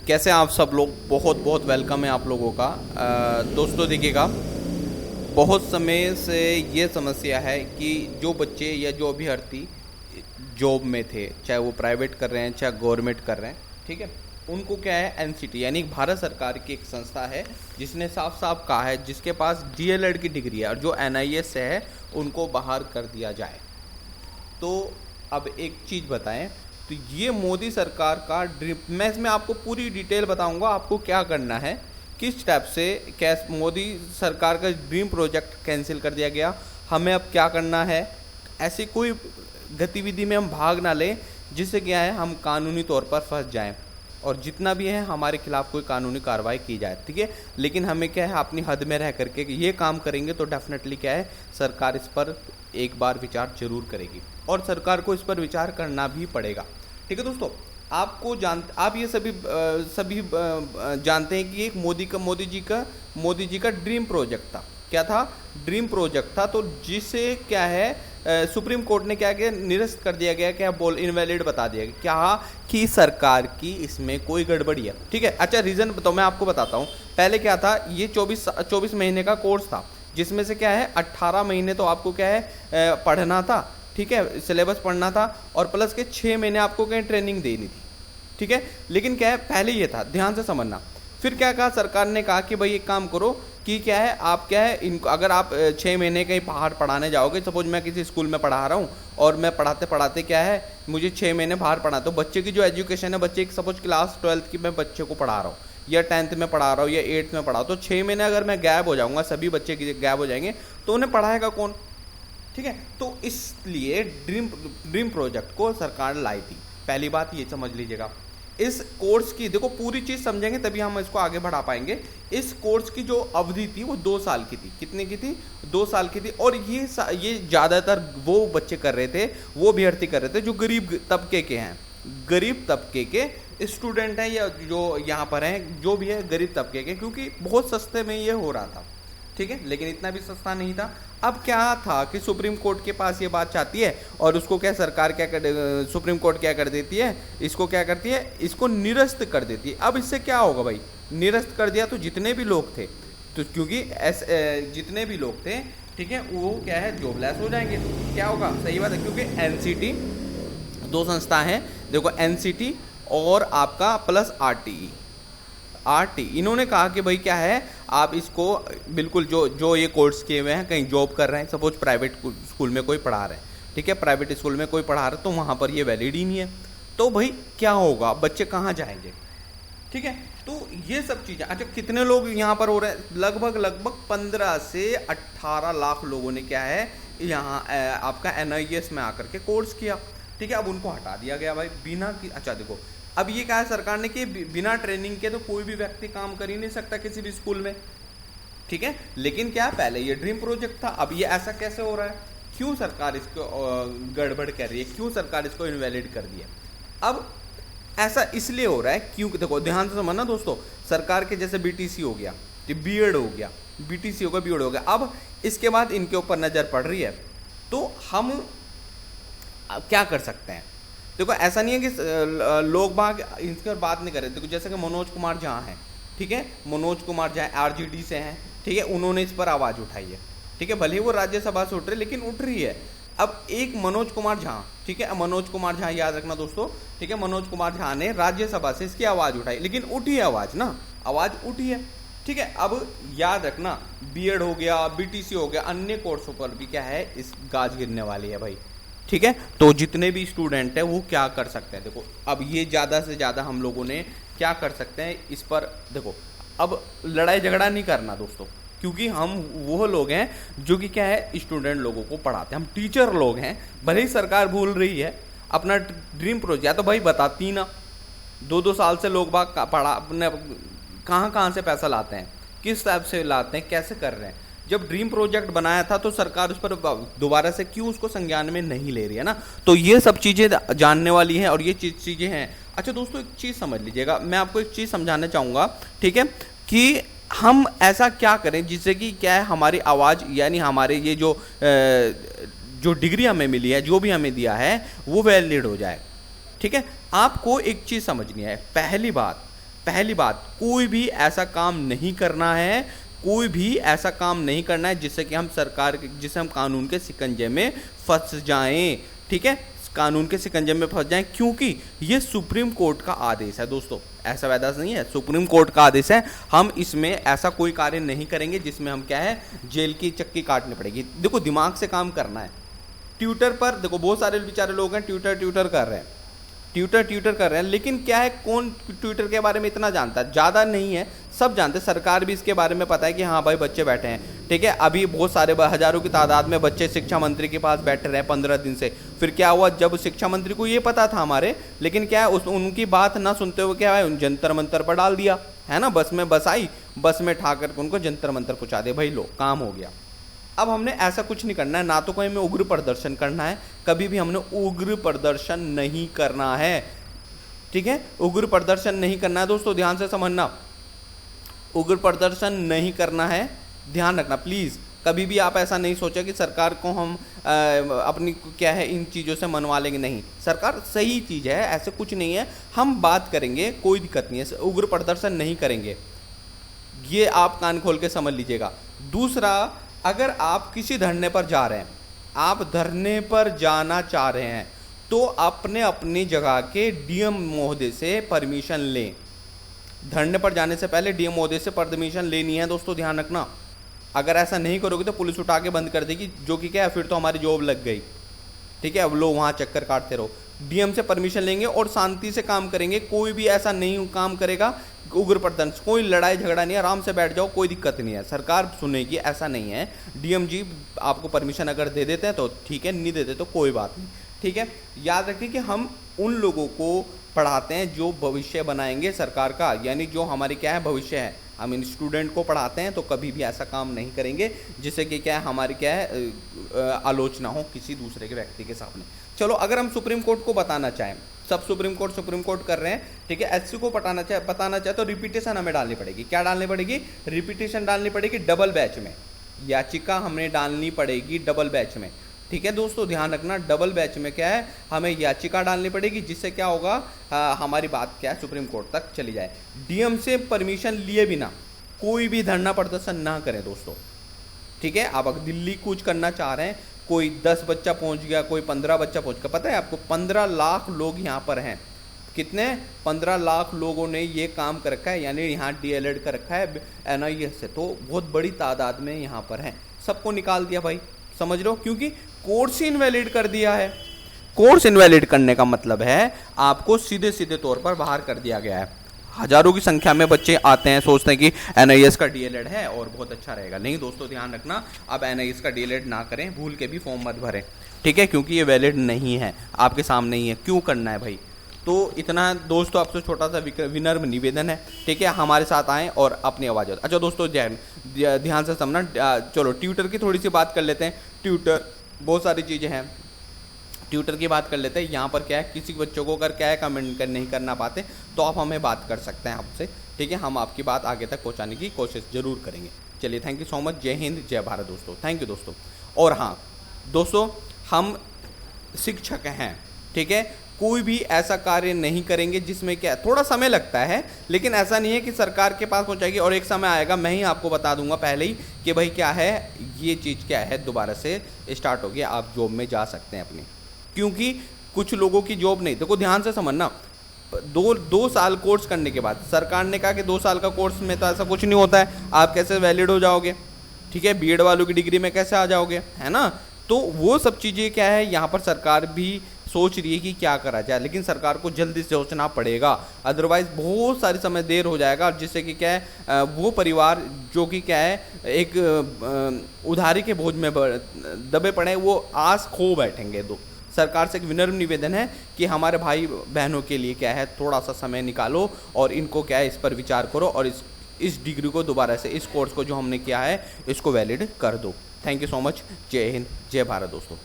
कैसे आप सब लोग। बहुत बहुत वेलकम है आप लोगों का। दोस्तों देखिएगा, बहुत समय से ये समस्या है कि जो बच्चे या जो अभ्यर्थी जॉब में थे, चाहे वो प्राइवेट कर रहे हैं चाहे गवर्नमेंट कर रहे हैं, ठीक है, उनको क्या है, एनसीटी यानी भारत सरकार की एक संस्था है जिसने साफ साफ कहा है जिसके पास डीएलएड की डिग्री है और जो एनआईएस से है उनको बाहर कर दिया जाए। तो अब एक चीज़ बताएं, तो ये मोदी सरकार का ड्रीम, मैं इसमें आपको पूरी डिटेल बताऊंगा आपको क्या करना है, किस स्टेप से कैसे मोदी सरकार का ड्रीम प्रोजेक्ट कैंसिल कर दिया गया, हमें अब क्या करना है। ऐसी कोई गतिविधि में हम भाग ना लें जिससे क्या है हम कानूनी तौर पर फंस जाएं और जितना भी है हमारे खिलाफ कोई कानूनी कार्रवाई की जाए, ठीक है। लेकिन हमें क्या है अपनी हद में रह करके ये काम करेंगे तो डेफिनेटली क्या है सरकार इस पर एक बार विचार जरूर करेगी और सरकार को इस पर विचार करना भी पड़ेगा, ठीक है दोस्तों। आप ये सभी जानते हैं कि एक मोदी जी का ड्रीम प्रोजेक्ट था। क्या था? ड्रीम प्रोजेक्ट था, तो जिसे क्या है सुप्रीम कोर्ट ने क्या किया, निरस्त कर दिया गया, क्या बोल इनवैलिड बता दिया गया, क्या कि सरकार की इसमें कोई गड़बड़ी है, ठीक है। अच्छा, रीज़न तो मैं आपको बताता हूँ। पहले क्या था, ये 24 महीने का कोर्स था जिसमें से क्या है 18 महीने तो आपको क्या है पढ़ना था, ठीक है, सिलेबस पढ़ना था और प्लस के 6 महीने आपको कहीं ट्रेनिंग देनी थी, ठीक है। लेकिन क्या है पहले ये था, ध्यान से समझना। फिर क्या कहा सरकार ने, कहा कि भाई एक काम करो कि क्या है आप क्या है इनको, अगर आप 6 महीने कहीं बाहर पढ़ाने जाओगे, सपोज मैं किसी स्कूल में पढ़ा रहा हूँ और मैं पढ़ाते पढ़ाते क्या है मुझे 6 महीने बाहर पढ़ा, तो बच्चे की जो एजुकेशन है, बच्चे की सपोज क्लास 12th की मैं बच्चे को पढ़ा रहा हूँ या 10th में पढ़ा रहा हूँ या 8th में पढ़ा, तो 6 महीने अगर मैं गैप हो जाऊँगा, सभी बच्चे की गैप हो जाएंगे, तो उन्हें पढ़ाएगा कौन, ठीक है। तो इसलिए ड्रीम प्रोजेक्ट को सरकार लाई थी। पहली बात ये समझ लीजिएगा, इस कोर्स की देखो पूरी चीज़ समझेंगे तभी हम इसको आगे बढ़ा पाएंगे। इस कोर्स की जो अवधि थी वो 2 साल की थी। कितने की थी? 2 साल की थी। और ये ज़्यादातर वो बच्चे कर रहे थे, वो अभ्यर्थी कर रहे थे जो गरीब तबके के हैं, गरीब तबके के स्टूडेंट हैं या जो यहाँ पर हैं, जो भी है गरीब तबके के, क्योंकि बहुत सस्ते में ये हो रहा था, ठीक है। लेकिन इतना भी सस्ता नहीं था। अब क्या था कि सुप्रीम कोर्ट के पास ये बात चाहती है और उसको क्या सरकार क्या कर, सुप्रीम कोर्ट क्या कर देती है, इसको क्या करती है, इसको निरस्त कर देती है। अब इससे क्या होगा भाई, निरस्त कर दिया तो जितने भी लोग थे, तो क्योंकि जितने भी लोग थे, ठीक है, वो क्या है जॉबलेस हो जाएंगे। क्या होगा? सही बात है, क्योंकि एनसीटी 2 संस्था हैं, देखो एनसीटी और आपका प्लस आरटी, इन्होंने कहा कि भाई क्या है आप इसको बिल्कुल जो ये कोर्स किए हुए हैं, कहीं जॉब कर रहे हैं, सपोज प्राइवेट स्कूल में कोई पढ़ा रहे हैं, ठीक है, प्राइवेट स्कूल में कोई पढ़ा रहा है, तो वहाँ पर ये वैलिड ही नहीं है, तो भाई क्या होगा, बच्चे कहाँ जाएंगे, ठीक है। तो ये सब चीज़ें, अच्छा कितने लोग यहाँ पर हो रहे हैं, लगभग 15 से 18 लाख लोगों ने क्या है यहाँ आपका एनआईएस में आकर के कोर्स किया, ठीक है। अब उनको हटा दिया गया भाई बिना की। अच्छा देखो, अब ये कहा है सरकार ने कि बिना ट्रेनिंग के तो कोई भी व्यक्ति काम कर ही नहीं सकता किसी भी स्कूल में, ठीक है। लेकिन क्या पहले ये ड्रीम प्रोजेक्ट था, अब ये ऐसा कैसे हो रहा है, क्यों सरकार इसको गड़बड़ कर रही है, क्यों सरकार इसको इनवैलिड कर दिया। अब ऐसा इसलिए हो रहा है क्योंकि देखो ध्यान से समझना दोस्तों, सरकार के जैसे बीटीसी हो गया, बीएड हो गया, बीटीसी होगा, बीएड हो गया, अब इसके बाद इनके ऊपर नज़र पड़ रही है, तो हम क्या कर सकते हैं। देखो ऐसा नहीं है कि लोग बाग इनकी बात नहीं कर रहे। देखो जैसे कि मनोज कुमार झा हैं, ठीक है, मनोज कुमार झा आरजेडी से हैं, ठीक है, उन्होंने इस पर आवाज़ उठाई है, ठीक है, भले ही वो राज्यसभा से उठ रहे लेकिन उठ रही है। अब एक मनोज कुमार झा, ठीक है, मनोज कुमार झा याद रखना दोस्तों, ठीक है, मनोज कुमार झा ने राज्यसभा से इसकी आवाज़ उठाई, लेकिन उठी है आवाज़ ना, आवाज़ उठी है, ठीक है। अब याद रखना बीएड हो गया, बीटीसी हो गया, अन्य कोर्सों पर भी क्या है इस गाज गिरने वाली है भाई, ठीक है। तो जितने भी स्टूडेंट हैं वो क्या कर सकते हैं, देखो अब ये ज़्यादा से ज़्यादा हम लोगों ने क्या कर सकते हैं इस पर, देखो अब लड़ाई झगड़ा नहीं करना दोस्तों, क्योंकि हम वो लोग हैं जो कि क्या है स्टूडेंट लोगों को पढ़ाते हैं, हम टीचर लोग हैं। भले ही सरकार भूल रही है अपना ड्रीम प्रोजेक्ट, या तो भाई बताती ना, 2-2 साल से लोग बाग पढ़ा अपने कहाँ से पैसा लाते हैं, किस टाइप से लाते हैं, कैसे कर रहे हैं। जब ड्रीम प्रोजेक्ट बनाया था तो सरकार उस पर दोबारा से क्यों उसको संज्ञान में नहीं ले रही है ना, तो ये सब चीज़ें जानने वाली हैं और ये चीज़ें हैं। अच्छा दोस्तों एक चीज़ समझ लीजिएगा, मैं आपको एक चीज़ समझाना चाहूँगा, ठीक है, कि हम ऐसा क्या करें जिससे कि क्या है हमारी आवाज़, यानी हमारे ये जो डिग्री हमें मिली है, जो भी हमें दिया है वो वैलिड हो जाए, ठीक है। आपको एक चीज़ समझनी है, पहली बात पहली बात, कोई भी ऐसा काम नहीं करना है, कोई भी ऐसा काम नहीं करना है जिससे कि हम जिससे हम कानून के शिकंजे में फंस जाएं। ठीक है, कानून के शिकंजे में फंस जाएं, क्योंकि ये सुप्रीम कोर्ट का आदेश है दोस्तों, ऐसा वैसा नहीं है, सुप्रीम कोर्ट का आदेश है। हम इसमें ऐसा कोई कार्य नहीं करेंगे जिसमें हम क्या है, जेल की चक्की काटनी पड़ेगी। देखो, दिमाग से काम करना है। ट्विटर पर देखो बहुत सारे बेचारे लोग हैं ट्विटर कर रहे हैं, ट्विटर कर रहे हैं, लेकिन क्या है, कौन ट्विटर के बारे में इतना जानता है? ज़्यादा नहीं है, सब जानते हैं। सरकार भी इसके बारे में पता है कि हाँ भाई बच्चे बैठे हैं। ठीक है, अभी बहुत सारे हज़ारों की तादाद में बच्चे शिक्षा मंत्री के पास बैठे रहे 15 दिन से। फिर क्या हुआ, जब शिक्षा मंत्री को ये पता था हमारे, लेकिन क्या है, उनकी बात ना सुनते हुए क्या है, जंतर मंतर पर डाल दिया है ना, बस आई, बस में ठा करके उनको जंतर मंतर पहुँचा दे, भाई लो काम हो गया। अब हमने ऐसा कुछ नहीं करना है, ना तो कोई हमें उग्र प्रदर्शन करना है, कभी भी हमने उग्र प्रदर्शन नहीं करना है। ठीक है, उग्र प्रदर्शन नहीं करना है दोस्तों, ध्यान से समझना, उग्र प्रदर्शन नहीं करना है, ध्यान रखना प्लीज़। कभी भी आप ऐसा नहीं सोचा कि सरकार को हम अपनी क्या है इन चीज़ों से मनवा लेंगे, नहीं, सरकार सही चीज़ है, ऐसे कुछ नहीं है, हम बात करेंगे, कोई दिक्कत नहीं है, उग्र प्रदर्शन नहीं करेंगे, ये आप कान खोल के समझ लीजिएगा। दूसरा, अगर आप किसी धरने पर जा रहे हैं, आप धरने पर जाना चाह रहे हैं, तो अपने अपनी जगह के डीएम महोदय से परमिशन लें। धरने पर जाने से पहले डीएम महोदय से परमिशन लेनी है दोस्तों, ध्यान रखना। अगर ऐसा नहीं करोगे तो पुलिस उठा के बंद कर देगी, जो कि क्या है, फिर तो हमारी जॉब लग गई। ठीक है, अब लो वहाँ चक्कर काटते रहो। डीएम से परमिशन लेंगे और शांति से काम करेंगे, कोई भी ऐसा नहीं काम करेगा उग्र प्रदर्शन, कोई लड़ाई झगड़ा नहीं है, आराम से बैठ जाओ, कोई दिक्कत नहीं है, सरकार सुनेगी, ऐसा नहीं है। डीएम जी आपको परमिशन अगर दे देते हैं तो ठीक है, नहीं देते तो कोई बात नहीं। ठीक है, याद रखिए कि हम उन लोगों को पढ़ाते हैं जो भविष्य बनाएंगे सरकार का, यानी जो हमारी क्या है भविष्य है, हम इन स्टूडेंट को पढ़ाते हैं, तो कभी भी ऐसा काम नहीं करेंगे जिससे कि क्या है, हमारी क्या है आलोचना हो किसी दूसरे के व्यक्ति के सामने। चलो, अगर हम सुप्रीम कोर्ट को बताना चाहें, सब सुप्रीम कोर्ट कर रहे हैं, ठीक है, एससी को बताना चाहे तो रिपीटेशन हमें डालनी पड़ेगी। क्या डालनी पड़ेगी? रिपीटेशन डालनी पड़ेगी डबल बैच में, याचिका हमें डालनी पड़ेगी डबल बैच में। ठीक है दोस्तों, ध्यान रखना, डबल बैच में क्या है, हमें याचिका डालनी पड़ेगी, जिससे क्या होगा, हमारी बात क्या है सुप्रीम कोर्ट तक चली जाए। डीएम से परमिशन लिए बिना कोई भी धरना प्रदर्शन ना करें दोस्तों। ठीक है, आप अगर दिल्ली कूच करना चाह रहे हैं, कोई 10 बच्चा पहुंच गया, कोई 15 बच्चा पहुंच गया, पता है आपको 15 लाख लोग यहाँ पर हैं। कितने? 15 लाख लोगों ने ये काम कर रखा है, यानी यहाँ डीएलएड कर रखा है एनआईएस से, तो बहुत बड़ी तादाद में यहाँ पर हैं। सबको निकाल दिया भाई, समझ लो, क्योंकि कोर्स ही इनवैलिड कर दिया है। कोर्स इनवैलिड करने का मतलब है आपको सीधे सीधे तौर पर बाहर कर दिया गया है। हजारों की संख्या में बच्चे आते हैं, सोचते हैं कि एनआईएस का डीएलएड है और बहुत अच्छा रहेगा। नहीं दोस्तों, ध्यान रखना, अब एनआईएस का डीएलएड ना करें, भूल के भी फॉर्म मत भरें। ठीक है, क्योंकि ये वैलिड नहीं है, आपके सामने ही है, क्यों करना है भाई। तो इतना दोस्तों आपसे छोटा सा विनम्र निवेदन है, ठीक है, हमारे साथ आएँ और अपनी आवाज़। अच्छा दोस्तों, ध्यान से समझना। चलो ट्विटर की थोड़ी सी बात कर लेते हैं। ट्विटर बहुत सारी चीज़ें हैं, ट्विटर की बात कर लेते हैं। यहाँ पर क्या है, किसी बच्चों को अगर क्या है कमेंट नहीं करना पाते तो आप हमें बात कर सकते हैं आपसे, ठीक है, हम आपकी बात आगे तक पहुँचाने की कोशिश ज़रूर करेंगे। चलिए, थैंक यू सो मच, जय हिंद जय भारत दोस्तों, थैंक यू दोस्तों। और हाँ दोस्तों, हम शिक्षक हैं, ठीक है, कोई भी ऐसा कार्य नहीं करेंगे जिसमें क्या थोड़ा समय लगता है, लेकिन ऐसा नहीं है कि सरकार के पास पहुंचाएगी और एक समय आएगा, मैं ही आपको बता दूंगा पहले ही कि भाई क्या है, ये चीज़ क्या है, दोबारा से स्टार्ट हो गया, आप जॉब में जा सकते हैं अपनी। क्योंकि कुछ लोगों की जॉब नहीं, देखो ध्यान से समझना, दो साल कोर्स करने के बाद सरकार ने कहा कि 2 साल का कोर्स में तो ऐसा कुछ नहीं होता है, आप कैसे वैलिड हो जाओगे, ठीक है, बीएड वालों की डिग्री में कैसे आ जाओगे, है ना। तो वो सब चीज़ें क्या है, यहाँ पर सरकार भी सोच रही है कि क्या करा जाए, लेकिन सरकार को जल्दी से सोचना पड़ेगा, अदरवाइज बहुत सारी समय देर हो जाएगा, जिससे कि क्या है वो परिवार जो कि क्या है एक उधारी के बोझ में दबे पड़े, वो आस खो बैठेंगे। सरकार से एक विनम्र निवेदन है कि हमारे भाई बहनों के लिए क्या है, थोड़ा सा समय निकालो और इनको क्या है इस पर विचार करो और इस डिग्री को दोबारा से, इस कोर्स को जो हमने किया है इसको वैलिड कर दो। थैंक यू सो मच, जय हिंद जय भारत दोस्तों।